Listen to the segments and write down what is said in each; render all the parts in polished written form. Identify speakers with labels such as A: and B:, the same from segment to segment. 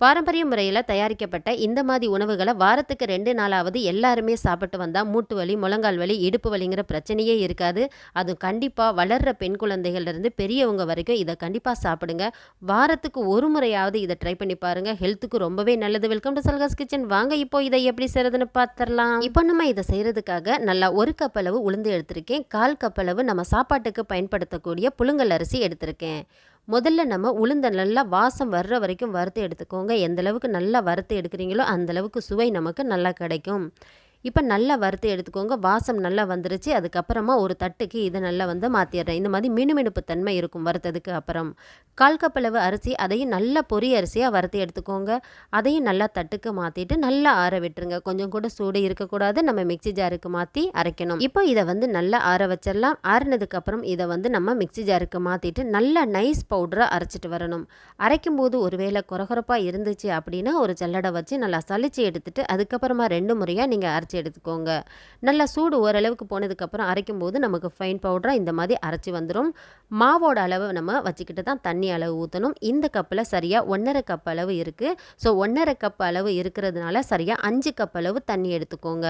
A: பாரம்பரிய முறையில் தயாரிக்கப்பட்ட இந்த மாதிரி உணவுகளை வாரத்துக்கு 2 நாளாவது எல்லாருமே சாப்பிட்டு வந்தால் மூட்டு வலி, முழங்கால் வலி, இடுப்பு வலிங்கிற பிரச்சனையே இருக்காது. அதுவும் கண்டிப்பாக வளர்கிற பெண் குழந்தைகள்லேருந்து பெரியவங்க வரைக்கும் இதை கண்டிப்பாக சாப்பிடுங்க. வாரத்துக்கு ஒரு முறையாவது இதை ட்ரை பண்ணி பாருங்கள். ஹெல்த்துக்கு ரொம்பவே நல்லது. வெல்கம் டு சல்காஸ் கிச்சன். வாங்க இப்போ இதை எப்படி செய்கிறதுன்னு பார்த்துடலாம். இப்போ நம்ம இதை செய்கிறதுக்காக நல்லா 1 கப் அளவு உளுந்து எடுத்திருக்கேன். 1/4 கப் அளவு நம்ம சாப்பாட்டுக்கு பயன்படுத்தக்கூடிய புழுங்கல் அரிசி எடுத்திருக்கேன். முதல்ல நம்ம உளுந்த நல்லா வாசம் வர்ற வரைக்கும் வறுத்து எடுத்துக்கோங்க. எந்த அளவுக்கு நல்லா வறுத்து எடுக்கிறீங்களோ அந்த அளவுக்கு சுவை நமக்கு நல்லா கிடைக்கும். இப்போ நல்லா வறுத்து எடுத்துக்கோங்க. வாசம் நல்லா வந்துருச்சு. அதுக்கப்புறமா ஒரு தட்டுக்கு இதை நல்லா மாற்றிடுறேன். இந்த மாதிரி மினுமினுப்பு தன்மை இருக்கும் வறுத்ததுக்கு அப்புறம். 1/4 கப் அளவு அரிசி, அதையும் நல்லா பொரி அரிசியாக வறுத்து எடுத்துக்கோங்க. அதையும் நல்லா தட்டுக்கு மாற்றிட்டு நல்லா ஆற விட்டுருங்க. கொஞ்சம் கூட சூடு இருக்கக்கூடாது. நம்ம மிக்சி ஜாருக்கு மாற்றி அரைக்கணும். இப்போ இதை நல்லா ஆற வச்சிடலாம். ஆறினதுக்கப்புறம் இதை நம்ம மிக்சி ஜாருக்கு மாற்றிட்டு நல்லா நைஸ் பவுடராக அரைச்சிட்டு வரணும். அரைக்கும்போது ஒருவேளை கொரகொரப்பாக இருந்துச்சு அப்படின்னா ஒரு ஜல்லடை வச்சு நல்லா சலிச்சு எடுத்துட்டு அதுக்கப்புறமா 2 முறையாக நீங்கள் அரைச்சி எடுத்துக்கோங்க. நல்லா சூடு ஓரளவுக்கு போனதுக்கப்புறம் அரைக்கும்போது நமக்கு ஃபைன் பவுடராக இந்த மாதிரி அரைச்சி வந்துடும். மாவோட அளவு நம்ம வச்சுக்கிட்டு தான் தண்ணி அளவு ஊற்றணும். இந்த கப்பில் சரியாக 1.5 கப் அளவு இருக்குது. ஸோ 1.5 கப் அளவு இருக்கிறதுனால சரியாக 5 கப் அளவு தண்ணி எடுத்துக்கோங்க.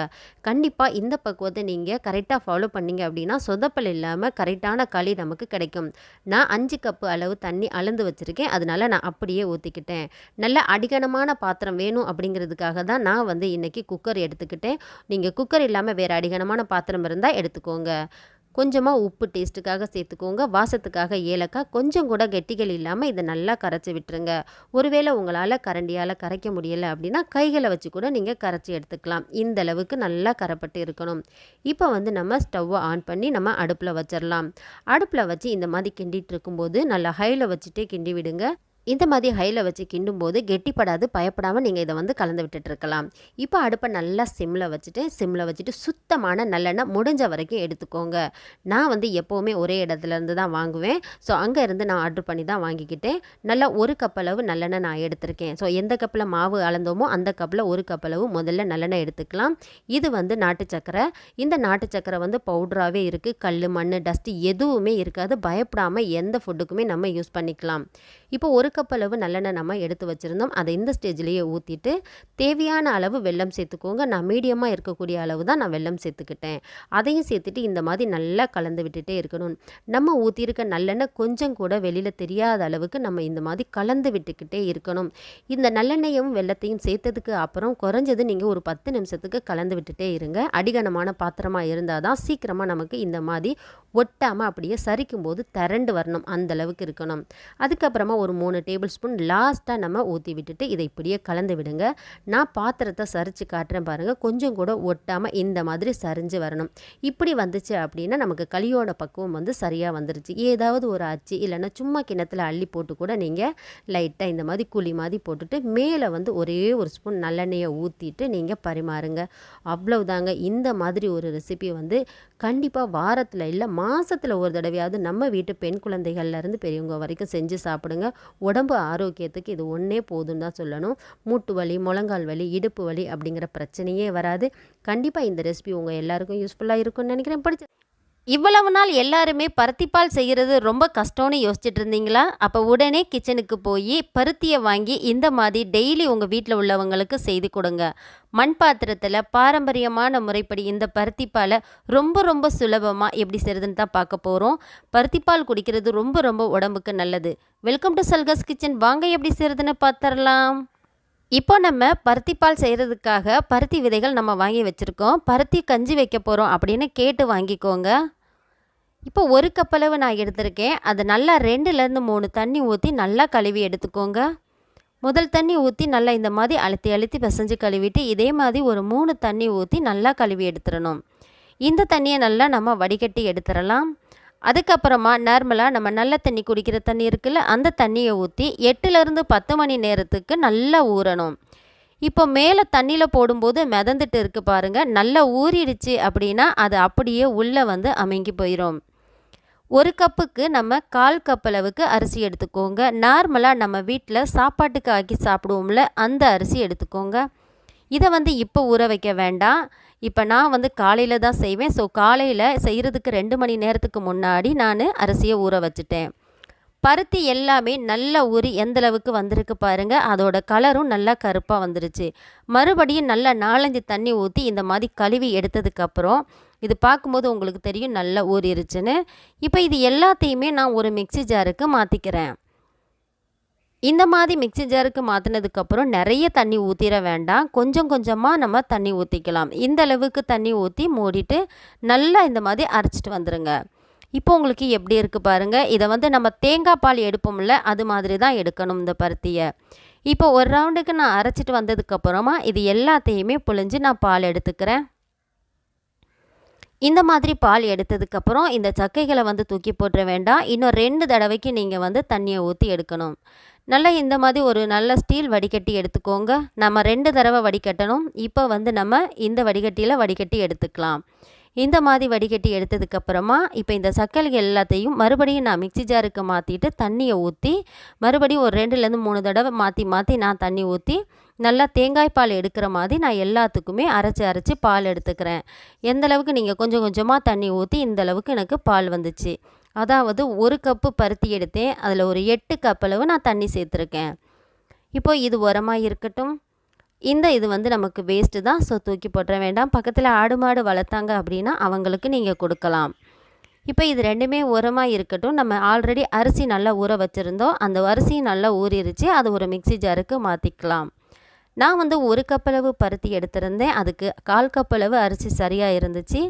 A: கண்டிப்பாக இந்த பக்குவத்தை நீங்கள் கரெக்டாக ஃபாலோ பண்ணிங்க அப்படின்னா சொதப்பல் இல்லாமல் கரெக்டான களி நமக்கு கிடைக்கும். நான் 5 கப்பு அளவு தண்ணி அளந்து வச்சுருக்கேன். அதனால் நான் அப்படியே ஊற்றிக்கிட்டேன். நல்ல அடிகனமான பாத்திரம் வேணும் அப்படிங்கிறதுக்காக தான் நான் இன்றைக்கி குக்கர் எடுத்துக்கிட்டேன். நீங்கள் குக்கர் இல்லாமல் வேறு அடிகனமான பாத்திரம் இருந்தால் எடுத்துக்கோங்க. கொஞ்சமாக உப்பு டேஸ்ட்டுக்காக சேர்த்துக்கோங்க. வாசத்துக்காக ஏலக்காய், கொஞ்சம் கூட கெட்டிகள் இல்லாமல் இதை நல்லா கரைச்சி விட்டுருங்க. ஒருவேளை உங்களால் கரண்டியால் கரைக்க முடியலை அப்படின்னா கைகளை வச்சு கூட நீங்கள் கரைச்சி எடுத்துக்கலாம். இந்த அளவுக்கு நல்லா கரைப்பட்டு இருக்கணும். இப்போ நம்ம ஸ்டவ்வை ஆன் பண்ணி நம்ம அடுப்பில் வச்சிடலாம். அடுப்பில் வச்சு இந்த மாதிரி கிண்டிகிட்டு இருக்கும்போது நல்லா ஹையில் வச்சுட்டே கிண்டி விடுங்க. இந்த மாதிரி ஹையில் வச்சு கிண்டும்போது கெட்டிப்படாது. பயப்படாமல் நீங்கள் இதை கலந்து விட்டுட்டுருக்கலாம். இப்போ அடுப்பை நல்லா சிம்மில் வச்சுட்டு சுத்தமான நல்லெண்ணெய் முடிஞ்ச வரைக்கும் எடுத்துக்கோங்க. நான் எப்போவுமே ஒரே இடத்துலேருந்து தான் வாங்குவேன். ஸோ அங்கே இருந்து நான் ஆர்டர் பண்ணி தான் வாங்கிக்கிட்டேன். நல்லா 1 கப் அளவு நல்லெண்ணெய் நான் எடுத்திருக்கேன். ஸோ எந்த கப்பில் மாவு அளந்தோமோ அந்த கப்பில் 1 கப் அளவு முதல்ல நல்லெண்ணெய் எடுத்துக்கலாம். இது நாட்டு சக்கரை. இந்த நாட்டு சக்கரை பவுடராகவே இருக்குது. கல், மண், டஸ்ட்டு எதுவுமே இருக்காது. பயப்படாமல் எந்த ஃபுட்டுக்குமே நம்ம யூஸ் பண்ணிக்கலாம். இப்போ 1 கப் அளவு நல்லெண்ணெய் நம்ம எடுத்து வச்சுருந்தோம். அதை இந்த ஸ்டேஜ்லேயே ஊற்றிட்டு தேவையான அளவு வெல்லம் சேர்த்துக்கோங்க. நான் மீடியமாக இருக்கக்கூடிய அளவு தான் நான் வெல்லம் சேர்த்துக்கிட்டேன். அதையும் சேர்த்துட்டு இந்த மாதிரி நல்லா கலந்து விட்டுட்டே இருக்கணும். நம்ம ஊற்றிருக்க நல்லெண்ணெய் கொஞ்சம் கூட வெளியில் தெரியாத அளவுக்கு நம்ம இந்த மாதிரி கலந்து விட்டுக்கிட்டே இருக்கணும். இந்த நல்லெண்ணெயும் வெல்லத்தையும் சேர்த்ததுக்கு அப்புறம் குறைஞ்சது நீங்கள் ஒரு 10 நிமிஷத்துக்கு கலந்து விட்டுட்டே இருங்க. அடிகனமான பாத்திரமாக இருந்தால் தான் சீக்கிரமாக நமக்கு இந்த மாதிரி ஒட்டாமல் அப்படியே சரிக்கும் போது திரண்டு வரணும். அந்தளவுக்கு இருக்கணும். அதுக்கப்புறமா ஒரு 3 டேபிள் ஸ்பூன் லாஸ்ட்டாக நம்ம ஊற்றி விட்டுட்டு இதை இப்படியே கலந்து விடுங்க. நான் பாத்திரத்தை சரித்து காட்டுறேன் பாருங்கள். கொஞ்சம் கூட ஒட்டாமல் இந்த மாதிரி சரிஞ்சு வரணும். இப்படி வந்துச்சு அப்படின்னா நமக்கு களியோட பக்குவம் சரியாக வந்துருச்சு. ஏதாவது ஒரு அச்சு இல்லைன்னா சும்மா கிணத்துல அள்ளி போட்டு கூட நீங்கள் லைட்டாக இந்த மாதிரி குழி மாதிரி போட்டுட்டு மேலே ஒரே ஒரு ஸ்பூன் நல்லெண்ணெயை ஊற்றிட்டு நீங்கள் பரிமாறுங்க. அவ்வளவுதாங்க. இந்த மாதிரி ஒரு ரெசிபி கண்டிப்பாக வாரத்தில் இல்லை மாதத்தில் ஒரு தடவையாவது நம்ம வீட்டு பெண் குழந்தைகள்லேருந்து பெரியவங்க வரைக்கும் செஞ்சு சாப்பிடுங்க. உடம்பு ஆரோக்கியத்துக்கு இது ஒன்றே போதுன்னு தான் சொல்லணும். மூட்டு வலி, முழங்கால் வலி, இடுப்பு வலி அப்படிங்கிற பிரச்சனையே வராது. கண்டிப்பாக இந்த ரெசிபி உங்கள் எல்லாருக்கும் யூஸ்ஃபுல்லாக இருக்கும்னு நினைக்கிறேன். படிச்சு இவ்வளவு நாள் எல்லாருமே பருத்திப்பால் செய்கிறது ரொம்ப கஷ்டம்னு யோசிச்சுட்டு இருந்தீங்களா? அப்போ உடனே கிச்சனுக்கு போய் பருத்தியை வாங்கி இந்த மாதிரி டெய்லி உங்கள் வீட்டில் உள்ளவங்களுக்கு செய்து கொடுங்க. மண் பாத்திரத்தில் பாரம்பரியமான முறைப்படி இந்த பருத்திப்பாலை ரொம்ப ரொம்ப சுலபமாக எப்படி செய்கிறதுன்னு தான் பார்க்க போகிறோம். பருத்திப்பால் குடிக்கிறது ரொம்ப ரொம்ப உடம்புக்கு நல்லது. வெல்கம் டு சல்காஸ் கிச்சன். வாங்க எப்படி செய்கிறதுன்னு பார்த்துடலாம். இப்போ நம்ம பருத்திப்பால் செய்கிறதுக்காக பருத்தி விதைகள் நம்ம வாங்கி வச்சுருக்கோம். பருத்தி கஞ்சி வைக்க போகிறோம் அப்படின்னு கேட்டு வாங்கிக்கோங்க. இப்போ 1 கப் அளவு நான் எடுத்திருக்கேன். அதை நல்லா 2லேருந்து 3 தண்ணி ஊற்றி நல்லா கழுவி எடுத்துக்கோங்க. முதல் தண்ணி ஊற்றி நல்லா இந்த மாதிரி அழுத்தி அழுத்தி பிசைஞ்சு கழுவிட்டு இதே மாதிரி ஒரு 3 தண்ணி ஊற்றி நல்லா கழுவி எடுத்துடணும். இந்த தண்ணியை நல்லா நம்ம வடிகட்டி எடுத்துடலாம். அதுக்கப்புறமா நார்மலாக நம்ம நல்ல தண்ணி குடிக்கிற தண்ணி இருக்குல்ல, அந்த தண்ணியை ஊற்றி 8லேருந்து 10 மணி நேரத்துக்கு நல்லா ஊறணும். இப்போ மேலே தண்ணியில் போடும்போது மிதந்துட்டு இருக்குது பாருங்கள். நல்லா ஊறிடுச்சு அப்படின்னா அது அப்படியே உள்ளே அமுங்கி போயிடும். 1 கப்புக்கு நம்ம 1/4 கப் அளவுக்கு அரிசி எடுத்துக்கோங்க. நார்மலாக நம்ம வீட்டில் சாப்பாட்டுக்கு ஆக்கி சாப்பிடுவோம்ல அந்த அரிசி எடுத்துக்கோங்க. இதை இப்போ ஊற வைக்க வேண்டாம். இப்போ நான் காலையில் தான் செய்வேன். ஸோ காலையில் செய்கிறதுக்கு 2 மணி நேரத்துக்கு முன்னாடி நான் அரிசியை ஊற வச்சுட்டேன். பருத்தி எல்லாமே நல்லா ஊறி எந்த அளவுக்கு வந்திருக்கு பாருங்க. அதோட கலரும் நல்லா கருப்பா வந்துருச்சு. மறுபடியும் நல்லா 4, 5 தண்ணி ஊத்தி இந்த மாதிரி கழுவி எடுத்ததுக்கப்புறம், இது பார்க்கும்போது உங்களுக்கு தெரியும் நல்லா ஊறிருச்சுன்னு. இப்போ இது எல்லாத்தையுமே நான் ஒரு மிக்ஸி ஜாருக்கு மாத்திக்கிறேன். இந்த மாதிரி மிக்ஸி ஜாருக்கு மாற்றினதுக்கப்புறம் நிறைய தண்ணி ஊற்றிட வேண்டாம். கொஞ்சம் கொஞ்சமாக நம்ம தண்ணி ஊற்றிக்கலாம். இந்த அளவுக்கு தண்ணி ஊற்றி மூடிட்டு நல்லா இந்த மாதிரி அரைச்சிட்டு வந்துடுங்க. இப்போ உங்களுக்கு எப்படி இருக்குது பாருங்கள். இதை வந்து நம்ம தேங்காய் பால் எடுப்போம்ல, அது மாதிரி தான் எடுக்கணும் இந்த பருத்தியை. இப்போ ஒரு ரவுண்டுக்கு நான் அரைச்சிட்டு வந்ததுக்கப்புறமா இது எல்லாத்தையுமே புழிஞ்சு நான் பால் எடுத்துக்கிறேன். இந்த மாதிரி பால் எடுத்ததுக்கப்புறம் இந்த சக்கைகளை வந்து தூக்கி போட்டுற வேண்டாம். இன்னும் 2 தடவைக்கு நீங்கள் வந்து தண்ணியை ஊற்றி எடுக்கணும். நல்லா இந்த மாதிரி ஒரு நல்ல ஸ்டீல் வடிகட்டி எடுத்துக்கோங்க. நம்ம 2 தடவை வடிகட்டணும். இப்போ வந்து நம்ம இந்த வடிகட்டியில் வடிகட்டி எடுத்துக்கலாம். இந்த மாதிரி வடிகட்டி எடுத்ததுக்கப்புறமா இப்போ இந்த சக்கைகள் எல்லாத்தையும் மறுபடியும் நான் மிக்ஸி ஜாருக்கு மாற்றிட்டு தண்ணியை ஊற்றி மறுபடியும் ஒரு 2லேருந்து 3 தடவை மாற்றி நான் தண்ணி ஊற்றி நல்லா தேங்காய் பால் எடுக்கிற மாதிரி நான் எல்லாத்துக்குமே அரைச்சி பால் எடுத்துக்கிறேன். எந்த அளவுக்கு நீங்கள் கொஞ்சம் கொஞ்சமாக தண்ணி ஊற்றி இந்த அளவுக்கு எனக்கு பால் வந்துச்சு. அதாவது 1 கப்பு பருத்தி எடுத்தேன். அதில் ஒரு 8 கப் அளவு நான் தண்ணி சேர்த்துருக்கேன். இப்போ இது உரமாக இருக்கட்டும். இது வந்து நமக்கு வேஸ்ட்டு தான். ஸோ தூக்கி போட்டுற வேண்டாம். பக்கத்தில் ஆடு மாடு வளர்த்தாங்க அப்படின்னா அவங்களுக்கு நீங்கள் கொடுக்கலாம். இப்போ இது 2மே உரமாக இருக்கட்டும். நம்ம ஆல்ரெடி அரிசி நல்லா ஊற வச்சுருந்தோம். அந்த அரிசியும் நல்லா ஊறிடுச்சு. அது ஒரு மிக்ஸி ஜாருக்கு மாற்றிக்கலாம். நான் வந்து 1 கப் அளவு பருத்தி எடுத்திருந்தேன். அதுக்கு 1/4 கப் அளவு அரிசி சரியாக இருந்துச்சு.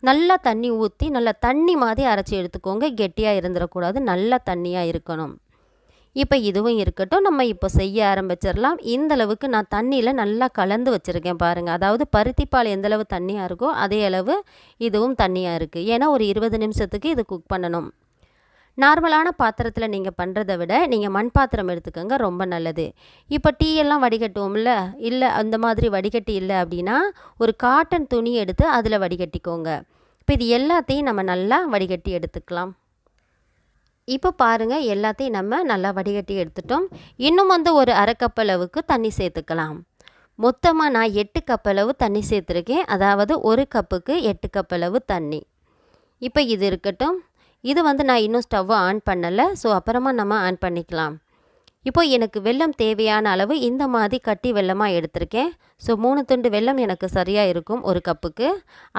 A: நல்லா தண்ணி ஊற்றி நல்லா தண்ணி மாதிரி அரைச்சி எடுத்துக்கோங்க. கெட்டியாக இருந்துடக்கூடாது. நல்லா தண்ணியாக இருக்கணும். இப்போ இதுவும் இருக்கட்டும். நம்ம இப்போ செய்ய ஆரம்பிச்சிடலாம். இந்த அளவுக்கு நான் தண்ணியில் நல்லா கலந்து வச்சுருக்கேன் பாருங்கள். அதாவது பருத்தி பால் எந்தளவு தண்ணியாக இருக்கோ அதே அளவு இதுவும் தண்ணியாக இருக்குது. ஏன்னா ஒரு 20 நிமிஷத்துக்கு இது குக் பண்ணணும். நார்மலான பாத்திரத்தில் நீங்கள் பண்ணுறதை விட நீங்கள் மண் பாத்திரம் எடுத்துக்கோங்க, ரொம்ப நல்லது. இப்போ டீ எல்லாம் வடிகட்டுவோம்ல, இல்லை அந்த மாதிரி வடிகட்டி இல்லை அப்படின்னா ஒரு காட்டன் துணி எடுத்து அதில் வடிகட்டிக்கோங்க. இப்போ இது எல்லாத்தையும் நம்ம நல்லா வடிகட்டி எடுத்துக்கலாம். இப்போ பாருங்கள், எல்லாத்தையும் நம்ம நல்லா வடிகட்டி எடுத்துட்டோம். இன்னும் வந்து ஒரு 1/2 கப் அளவுக்கு தண்ணி சேர்த்துக்கலாம். மொத்தமாக நான் 8 கப் அளவு தண்ணி சேர்த்துருக்கேன். அதாவது 1 கப்புக்கு 8 கப் அளவு தண்ணி. இப்போ இது இருக்கட்டும். இது வந்து நான் இன்னும் ஸ்டவ்வை ஆன் பண்ணலை. ஸோ அப்புறமா நம்ம ஆன் பண்ணிக்கலாம். இப்போ எனக்கு வெல்லம் தேவையான அளவு இந்த மாதிரி கட்டி வெல்லமாக எடுத்திருக்கேன். ஸோ 3 துண்டு வெல்லம் எனக்கு சரியாக இருக்கும் 1 கப்புக்கு.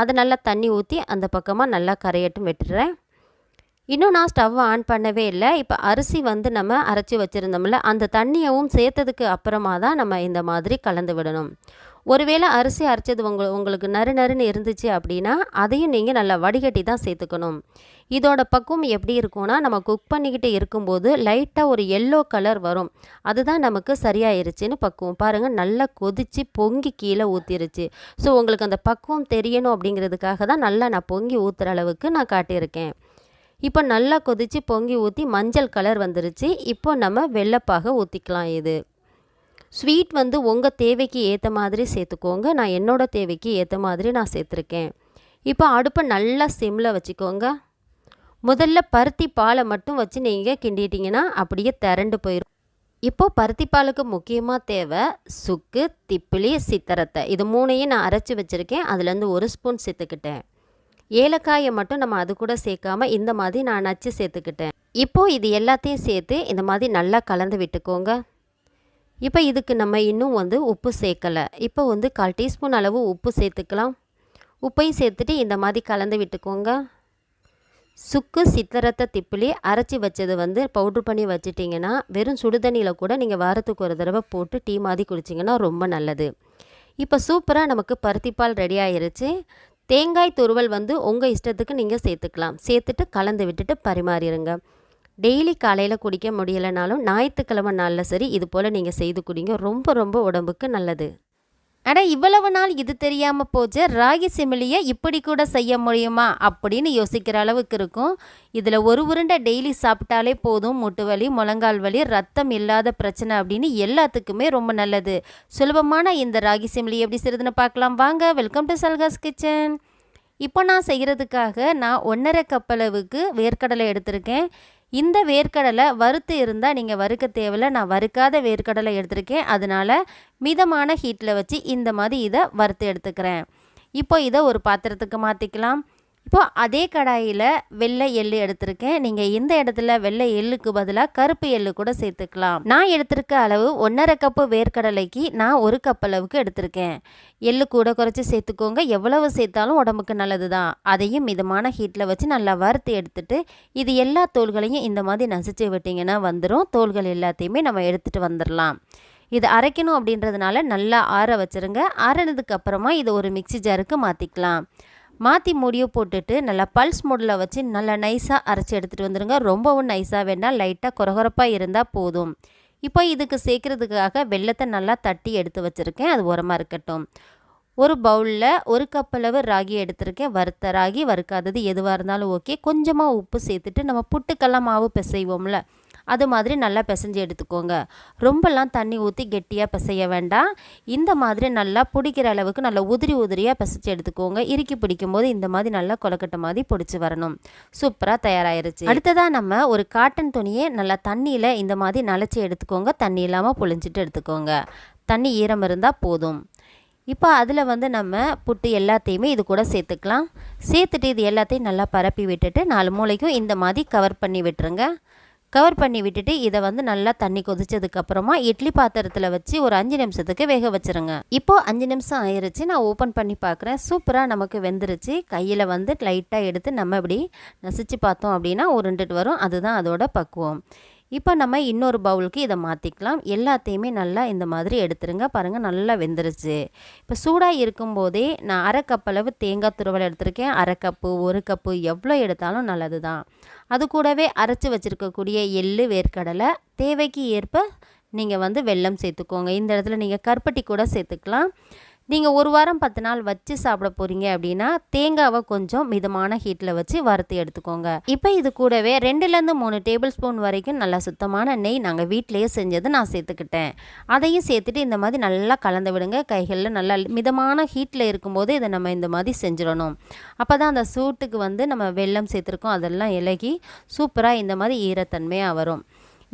A: அதை நல்லா தண்ணி ஊற்றி அந்த பக்கமாக நல்லா கரையட்டும் விட்டுறேன். இன்னும் நான் ஸ்டவ்வை ஆன் பண்ணவே இல்லை. இப்போ அரிசி வந்து நம்ம அரைச்சி வச்சுருந்தோம்ல, அந்த தண்ணியவும் சேர்த்ததுக்கு அப்புறமா தான் நம்ம இந்த மாதிரி கலந்து விடணும். ஒருவேளை அரிசி அரைச்சது உங்களுக்கு நறுன்னு இருந்துச்சு அப்படின்னா அதையும் நீங்கள் நல்லா வடிகட்டி தான் சேர்த்துக்கணும். இதோட பக்குவம் எப்படி இருக்கும்னா, நம்ம குக் பண்ணிக்கிட்டு இருக்கும்போது லைட்டாக ஒரு எல்லோ கலர் வரும். அதுதான் நமக்கு சரியாயிருச்சுன்னு பக்குவம். பாருங்கள், நல்லா கொதித்து பொங்கி கீழே ஊற்றிருச்சு. ஸோ உங்களுக்கு அந்த பக்குவம் தெரியணும் அப்படிங்கிறதுக்காக தான் நல்லா நான் பொங்கி ஊற்றுற அளவுக்கு நான் காட்டியிருக்கேன். இப்போ நல்லா கொதித்து பொங்கி ஊற்றி மஞ்சள் கலர் வந்துருச்சு. இப்போ நம்ம வெள்ளைப்பாக ஊற்றிக்கலாம். இது ஸ்வீட் வந்து உங்கள் தேவைக்கு ஏற்ற மாதிரி சேர்த்துக்கோங்க. நான் என்னோடய தேவைக்கு ஏற்ற மாதிரி நான் சேர்த்துருக்கேன். இப்போ அடுப்பை நல்லா சிம்மில் வச்சுக்கோங்க. முதல்ல பருத்தி பாலை மட்டும் வச்சு நீங்கள் கிண்டிட்டிங்கன்னா அப்படியே திரண்டு போயிடும். இப்போது பருத்தி பாலுக்கு முக்கியமாக தேவை சுக்கு, திப்பிலி, சித்தரத்தை. இது 3ஐயும் நான் அரைச்சி வச்சுருக்கேன். அதுலேருந்து 1 ஸ்பூன் சேர்த்துக்கிட்டேன். ஏலக்காயை மட்டும் நம்ம அது கூட சேர்க்காம இந்த மாதிரி நான் நச்சு சேர்த்துக்கிட்டேன். இப்போது இது எல்லாத்தையும் சேர்த்து இந்த மாதிரி நல்லா கலந்து விட்டுக்கோங்க. இப்போ இதுக்கு நம்ம இன்னும் வந்து உப்பு சேர்க்கலை. இப்போ வந்து 1/4 டீஸ்பூன் அளவு உப்பு சேர்த்துக்கலாம். உப்பையும் சேர்த்துட்டு இந்த மாதிரி கலந்து விட்டுக்கோங்க. சுக்கு, சித்தரத்தை, திப்பிலி அரைச்சி வச்சது வந்து பவுட்ரு பண்ணி வச்சிட்டிங்கன்னா வெறும் சுடுதண்ணியில் கூட நீங்கள் வாரத்துக்கு ஒரு தடவை போட்டு டீ மாதிரி குடிச்சிங்கன்னா ரொம்ப நல்லது. இப்போ சூப்பராக நமக்கு பருத்திப்பால் ரெடி ஆயிருச்சு. தேங்காய் துருவல் வந்து உங்கள் இஷ்டத்துக்கு நீங்கள் சேர்த்துக்கலாம். சேர்த்துட்டு கலந்து விட்டுட்டு பரிமாறிடுங்க. டெய்லி காலையில் குடிக்க முடியலைனாலும் ஞாயிற்றுக்கிழமை நாளில் சரி இது போல் நீங்கள் செய்து குடிங்க. ரொம்ப ரொம்ப உடம்புக்கு நல்லது. அட, இவ்வளவு நாள் இது தெரியாமல் போச்சு, ராகி சிமிலியை இப்படி கூட செய்ய முடியுமா அப்படின்னு யோசிக்கிற அளவுக்கு இருக்கும். இதில் ஒரு உருண்டை டெய்லி சாப்பிட்டாலே போதும். முட்டு வலி, முழங்கால் வலி, ரத்தம் இல்லாத பிரச்சனை அப்படின்னு எல்லாத்துக்குமே ரொம்ப நல்லது. சுலபமான இந்த ராகி சிமிலி எப்படி செய்யுதுன்னு பார்க்கலாம் வாங்க. வெல்கம் டு சல்காஸ் கிச்சன். இப்போ நான் செய்கிறதுக்காக நான் 1.5 கப் அளவுக்கு வேர்க்கடலை எடுத்திருக்கேன். இந்த வேர்க்கடலை வறுத்து இருந்தால் நீங்கள் வறுக்க தேவையில்லை. நான் வறுக்காத வேர்க்கடலை எடுத்திருக்கேன். அதனால் மிதமான ஹீட்டில் வச்சு இந்த மாதிரி இதை வறுத்து எடுத்துக்கிறேன். இப்போ இதை ஒரு பாத்திரத்துக்கு மாற்றிக்கலாம்.
B: இப்போ அதே கடாயில் வெள்ளை எள்ளு எடுத்திருக்கேன். நீங்கள் இந்த இடத்துல வெள்ளை எள்ளுக்கு பதிலாக கருப்பு எள்ளு கூட சேர்த்துக்கலாம். நான் எடுத்திருக்க அளவு 1.5 கப்பு வேர்க்கடலைக்கு நான் 1 கப் அளவுக்கு எடுத்திருக்கேன். எள்ளு கூட குறைச்சி சேர்த்துக்கோங்க. எவ்வளவு சேர்த்தாலும் உடம்புக்கு நல்லது தான். அதையும் மிதமான ஹீட்டில் வச்சு நல்லா வறுத்து எடுத்துட்டு இது எல்லா தோல்களையும் இந்த மாதிரி நசிச்சு விட்டிங்கன்னா வந்துடும். தோல்கள் எல்லாத்தையுமே நம்ம எடுத்துகிட்டு வந்துடலாம். இது அரைக்கணும் அப்படின்றதுனால நல்லா ஆற வச்சுருங்க. ஆறினதுக்கு அப்புறமா இது ஒரு மிக்சி ஜாருக்கு மாற்றிக்கலாம். மாற்றி மூடியை போட்டுட்டு நல்லா பல்ஸ் மோடில் வச்சு நல்லா நைஸாக அரைச்சி எடுத்துகிட்டு வந்துடுங்க. ரொம்பவும் நைஸாக வேண்டாம், லைட்டாக கொரகொரப்பாக இருந்தால் போதும். இப்போ இதுக்கு சேர்க்குறதுக்காக வெல்லத்தை நல்லா தட்டி எடுத்து வச்சுருக்கேன். அது உரமாக இருக்கட்டும். ஒரு பவுலில் 1 கப் அளவு ராகி எடுத்திருக்கேன். வறுத்த ராகி, வறுக்காதது எதுவாக இருந்தாலும் ஓகே. கொஞ்சமாக உப்பு சேர்த்துட்டு நம்ம புட்டுக்கெல்லாம் மாவு பிசைவோம்ல, அது மாதிரி நல்லா பிசைஞ்சு எடுத்துக்கோங்க. ரொம்பலாம் தண்ணி ஊற்றி கெட்டியாக பிசைய வேண்டாம். இந்த மாதிரி நல்லா பிடிக்கிற அளவுக்கு நல்லா உதிரியாக பிசைச்சு எடுத்துக்கோங்க. இறுக்கி பிடிக்கும்போது இந்த மாதிரி நல்லா கொலக்கட்டை மாதிரி பிடிச்சி வரணும். சூப்பராக தயாராகிருச்சு. அடுத்ததாக நம்ம ஒரு காட்டன் துணியை நல்லா தண்ணியில் இந்த மாதிரி நனைச்சி எடுத்துக்கோங்க. தண்ணி இல்லாமல் புழிஞ்சிட்டு எடுத்துக்கோங்க. தண்ணி ஈரம் இருந்தால் போதும். இப்போ அதில் நம்ம புட்டு எல்லாத்தையுமே இது கூட சேர்த்துக்கலாம். சேர்த்துட்டு இது எல்லாத்தையும் நல்லா பரப்பி விட்டுட்டு 4 மூலைக்கும் இந்த மாதிரி கவர் பண்ணி விட்டுருங்க. கவர் பண்ணி விட்டுட்டு இதை நல்லா தண்ணி கொதிச்சதுக்கப்புறமா இட்லி பாத்திரத்தில் வச்சு ஒரு 5 நிமிஷத்துக்கு வேக வச்சுருங்க. இப்போது 5 நிமிஷம் ஆயிடுச்சு. நான் ஓப்பன் பண்ணி பார்க்குறேன். சூப்பராக நமக்கு வெந்துருச்சு. கையில் லைட்டாக எடுத்து நம்ம இப்படி நசிச்சு பார்த்தோம் அப்படின்னா உருண்டுட்டு வரும். அதுதான் அதோட பக்குவம். இப்போ நம்ம இன்னொரு பவுலுக்கு இதை மாற்றிக்கலாம். எல்லாத்தையுமே நல்லா இந்த மாதிரி எடுத்துருங்க. பாருங்கள், நல்லா வெந்துருச்சு. இப்போ சூடாக இருக்கும்போதே நான் 1/2 கப் அளவு தேங்காய் துருவல் எடுத்திருக்கேன். 1/2 கப்பு 1 கப்பு எவ்வளோ எடுத்தாலும் நல்லது தான். அது கூடவே அரைச்சி வச்சுருக்கக்கூடிய எள்ளு, வேர்க்கடலை, தேவைக்கு ஏற்ப நீங்கள் வெல்லம் சேர்த்துக்கோங்க. இந்த இடத்துல நீங்கள் கருப்பட்டி கூட சேர்த்துக்கலாம். நீங்கள் 1 வாரம் 10 நாள் வச்சு சாப்பிட போகிறீங்க அப்படின்னா தேங்காவை கொஞ்சம் மிதமான ஹீட்டில் வச்சு வறுத்து எடுத்துக்கோங்க. இப்போ இது கூடவே 2லேருந்து 3 டேபிள் ஸ்பூன் வரைக்கும் நல்லா சுத்தமான நெய் நாங்கள் வீட்டிலேயே செஞ்சது நான் சேர்த்துக்கிட்டேன். அதையும் சேர்த்துட்டு இந்த மாதிரி நல்லா கலந்து விடுங்க. கைகளில் நல்லா மிதமான ஹீட்டில் இருக்கும்போது இதை நம்ம இந்த மாதிரி செஞ்சிடணும். அப்போ தான் அந்த சூட்டுக்கு நம்ம வெல்லம் சேர்த்துருக்கோம், அதெல்லாம் இலகி சூப்பராக இந்த மாதிரி ஈரத்தன்மையாக வரும்.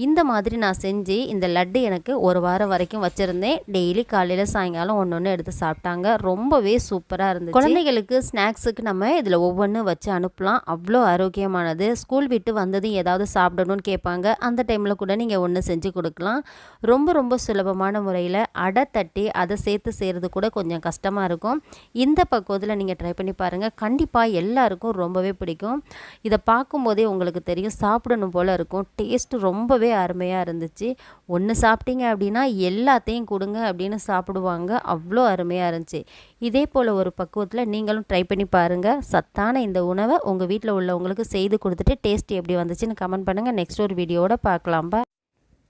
B: இந்த மாதிரி நான் செஞ்சு இந்த லட்டு எனக்கு 1 வாரம் வரைக்கும் வச்சுருந்தேன். டெய்லி காலையில் சாயங்காலம் ஒன்று எடுத்து சாப்பிட்டாங்க. ரொம்பவே சூப்பராக இருந்துச்சு. குழந்தைகளுக்கு ஸ்நாக்ஸுக்கு நம்ம இதில் ஒவ்வொன்றும் வச்சு அனுப்பலாம். அவ்வளோ ஆரோக்கியமானது. ஸ்கூல் விட்டு வந்ததும் ஏதாவது சாப்பிடணும்னு கேட்பாங்க. அந்த டைமில் கூட நீங்கள் ஒன்று செஞ்சு கொடுக்கலாம். ரொம்ப சுலபமான முறையில் அடை தட்டி அதை சேர்த்து செய்கிறது கூட கொஞ்சம் கஷ்டமாக இருக்கும். இந்த பக்குவத்தில் நீங்கள் ட்ரை பண்ணி பாருங்கள். கண்டிப்பாக எல்லாருக்கும் ரொம்பவே பிடிக்கும். இதை பார்க்கும்போதே உங்களுக்கு தெரியும், சாப்பிடணும் போல் இருக்கும். டேஸ்ட்டு ரொம்பவே அருமையாக இருந்துச்சு. ஒன்று சாப்பிட்டீங்க அப்படின்னா எல்லாத்தையும் கொடுங்க அப்படின்னு சாப்பிடுவாங்க. அவ்வளோ அருமையாக இருந்துச்சு. இதே போல் ஒரு பக்குவத்தில் நீங்களும் ட்ரை பண்ணி பாருங்கள். சத்தான இந்த உணவை உங்கள் வீட்டில் உள்ளவங்களுக்கு செய்து கொடுத்துட்டு டேஸ்ட் எப்படி வந்துச்சுன்னு கமெண்ட் பண்ணுங்கள். நெக்ஸ்ட் ஒரு வீடியோவோட பார்க்கலாம்பா.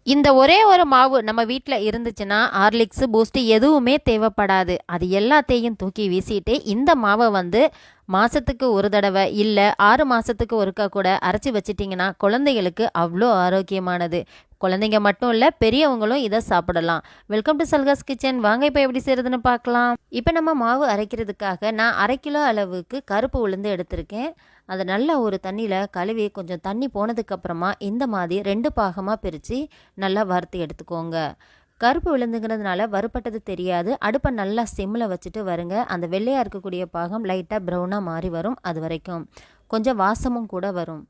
B: இந்த ஒரே ஒரு மாவு நம்ம வீட்டில் இருந்துச்சுன்னா ஹார்லிக்ஸு, பூஸ்ட்டு எதுவுமே தேவைப்படாது. அது எல்லாத்தையும் தூக்கி வீசிட்டு இந்த மாவை மாதத்துக்கு ஒரு தடவை இல்லை 6 மாதத்துக்கு ஒருக்கா கூட அரைச்சி வச்சிட்டிங்கன்னா குழந்தைகளுக்கு அவ்வளோ ஆரோக்கியமானது. குழந்தைங்க மட்டும் இல்லை, பெரியவங்களும் இதை சாப்பிடலாம். வெல்கம் டு சல்காஸ் கிச்சன். வாங்க இப்போ எப்படி செய்கிறதுன்னு பார்க்கலாம். இப்போ நம்ம மாவு அரைக்கிறதுக்காக நான் 1/2 கிலோ அளவுக்கு கருப்பு உளுந்து எடுத்திருக்கேன். அதை நல்லா ஒரு தண்ணியில் கழுவி கொஞ்சம் தண்ணி போனதுக்கப்புறமா இந்த மாதிரி 2 பாகமாக பிரித்து நல்லா வறுத்து எடுத்துக்கோங்க. கருப்பு விழுந்துங்கிறதுனால வறுப்பட்டது தெரியாது. அடுப்பை நல்லா சிம்மில் வச்சுட்டு வருங்க. அந்த வெள்ளையாக இருக்கக்கூடிய பாகம் லைட்டாக ப்ரௌனாக மாறி வரும். அது வரைக்கும் கொஞ்சம் வாசமும் கூட வரும்.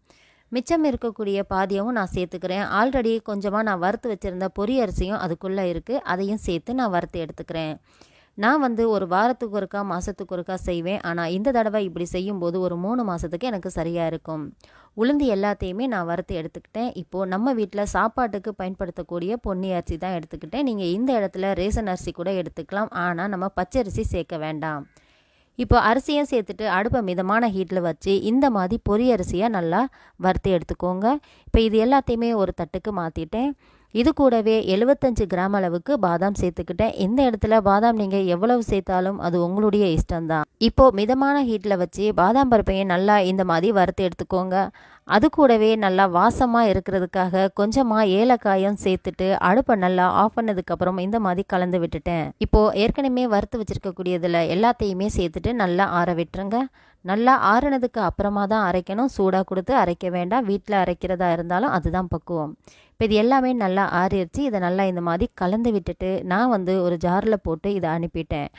B: மிச்சம் இருக்கக்கூடிய பாதியவும் நான் சேர்த்துக்கிறேன். ஆல்ரெடி கொஞ்சமாக நான் வறுத்து வச்சுருந்த பொரி அரிசியும் அதுக்குள்ளே இருக்குது. அதையும் சேர்த்து நான் வறுத்து எடுத்துக்கிறேன். நான் ஒரு வாரத்துக்கு ஒருக்கா மாதத்துக்கு ஒருக்கா செய்வேன். ஆனால் இந்த தடவை இப்படி செய்யும்போது ஒரு 3 மாதத்துக்கு எனக்கு சரியாக இருக்கும். உளுந்து எல்லாத்தையுமே நான் வறுத்து எடுத்துக்கிட்டேன். இப்போது நம்ம வீட்டில் சாப்பாட்டுக்கு பயன்படுத்தக்கூடிய பொன்னி அரிசி தான் எடுத்துக்கிட்டேன். நீங்கள் இந்த இடத்துல ரேசன் அரிசி கூட எடுத்துக்கலாம். ஆனால் நம்ம பச்சரிசி சேர்க்க வேண்டாம். இப்போ அரிசியும் சேர்த்துட்டு அடுப்பை மிதமான ஹீட்டில் வச்சு இந்த மாதிரி பொரி அரிசியாக நல்லா வறுத்து எடுத்துக்கோங்க. இப்போ இது எல்லாத்தையுமே ஒரு தட்டுக்கு மாற்றிட்டேன். இது கூடவே 75 கிராம் அளவுக்கு பாதாம் சேர்த்துக்கிட்டேன். இந்த இடத்துல பாதாம் நீங்கள் எவ்வளவு சேர்த்தாலும் அது உங்களுடைய இஷ்டம்தான். இப்போது மிதமான ஹீட்டில் வச்சு பாதாம் பருப்பையும் நல்லா இந்த மாதிரி வறுத்து எடுத்துக்கோங்க. அது கூடவே நல்லா வாசமாக இருக்கிறதுக்காக கொஞ்சமாக ஏலக்காயும் சேர்த்துட்டு அடுப்பை நல்லா ஆஃப் பண்ணதுக்கப்புறம் இந்த மாதிரி கலந்து விட்டுட்டேன். இப்போது ஏற்கனவே வறுத்து வச்சுருக்கக்கூடியதில் எல்லாத்தையுமே சேர்த்துட்டு நல்லா ஆற விட்டுருங்க. நல்லா ஆறுனதுக்கு அப்புறமா தான் அரைக்கணும். சூடாக கொடுத்து அரைக்க வேண்டாம். வீட்டில் அரைக்கிறதா இருந்தாலும் அதுதான் பக்குவம். இப்போ இது எல்லாமே நல்லா ஆறிடுச்சு. இதை நல்லா இந்த மாதிரி கலந்து விட்டுட்டு நான் ஒரு ஜாரில் போட்டு இதை அனுப்பிட்டேன்.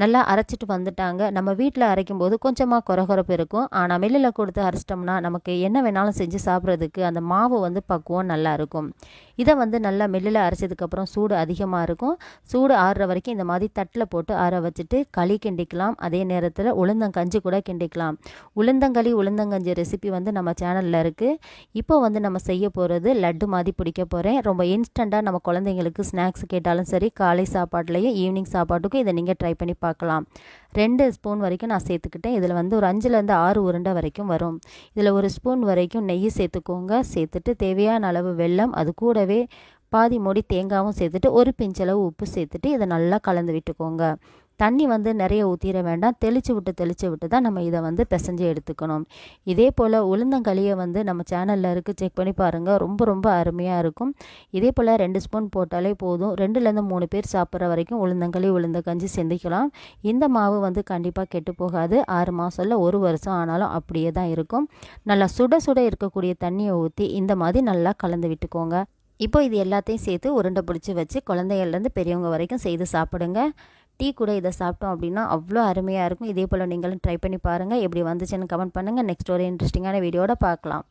B: நல்லா அரைச்சிட்டு வந்துட்டாங்க. நம்ம வீட்டில் அரைக்கும்போது கொஞ்சமாக கொரகொரப்பு இருக்கும். ஆனால் மில்லில் கொடுத்து அரைச்சிட்டோம்னா நமக்கு என்ன வேணாலும் செஞ்சு சாப்பிட்றதுக்கு அந்த மாவு வந்து பக்குவம் நல்லாயிருக்கும். இதை வந்து நல்லா மில்லில் அரைச்சதுக்கப்புறம் சூடு அதிகமாக இருக்கும். சூடு ஆறுற வரைக்கும் இந்த மாதிரி தட்டில் போட்டு ஆற வச்சுட்டு களி கிண்டிக்கலாம். அதே நேரத்தில் உளுந்தங்கஞ்சி கூட கிண்டிக்கலாம். உளுந்தங்களி உளுந்தங்கஞ்சி ரெசிபி வந்து நம்ம சேனலில் இருக்குது. இப்போ வந்து நம்ம செய்ய போகிறது லட்டு மாதிரி பிடிக்க போகிறேன். ரொம்ப இன்ஸ்டண்ட்டாக நம்ம குழந்தைங்களுக்கு ஸ்நாக்ஸ் கேட்டாலும் சரி, காலை சாப்பாட்லேயும் ஈவினிங் சாப்பாட்டுக்கும் இதை நீங்கள் ட்ரை பண்ணி பார்க்கலாம். 2 ஸ்பூன் வரைக்கும் நான் சேர்த்துக்கிட்டேன். இதில் வந்து ஒரு 5லேருந்து 6 உருண்டை வரைக்கும் வரும். இதில் 1 ஸ்பூன் வரைக்கும் நெய் சேர்த்துக்கோங்க. சேர்த்துட்டு தேவையான அளவு வெல்லம், அது கூடவே பாதி மூடி தேங்காயும் சேர்த்துட்டு ஒரு பிஞ்சளவு உப்பு சேர்த்துட்டு இதை நல்லா கலந்து விட்டுக்கோங்க. தண்ணி வந்து நிறைய ஊற்றிட வேண்டாம். தெளித்து விட்டு தான் நம்ம இதை வந்து பிசைஞ்சு எடுத்துக்கணும். இதே போல் உளுந்தங்களியை வந்து நம்ம சேனலில் இருக்குது, செக் பண்ணி பாருங்கள். ரொம்ப ரொம்ப அருமையாக இருக்கும். இதே போல் 2 ஸ்பூன் போட்டாலே போதும். 2லேருந்து 3 பேர் சாப்பிட்ற வரைக்கும் உளுந்தங்களி உளுந்தங்கஞ்சி செஞ்சுக்கலாம். இந்த மாவு வந்து கண்டிப்பாக கெட்டு போகாது. 6 மாதம் இல்லை 1 வருஷம் ஆனாலும் அப்படியே தான் இருக்கும். நல்லா சுட சுட இருக்கக்கூடிய தண்ணியை ஊற்றி இந்த மாதிரி நல்லா கலந்து விட்டுக்கோங்க. இப்போ இது எல்லாத்தையும் சேர்த்து உருண்டை பிடிச்சி வச்சு குழந்தைகள்லேருந்து பெரியவங்க வரைக்கும் செய்து சாப்பிடுங்க. டீ கூட இதை சாப்பிட்டோம் அப்படின்னா அவ்வளோ அருமையாக இருக்கும். இதே போல் நீங்களும் ட்ரை பண்ணி பாருங்கள். எப்படி வந்துச்சுன்னு கமெண்ட் பண்ணுங்கள். நெக்ஸ்ட் ஒரு இன்ட்ரெஸ்டிங்கான வீடியோட பார்க்கலாம்.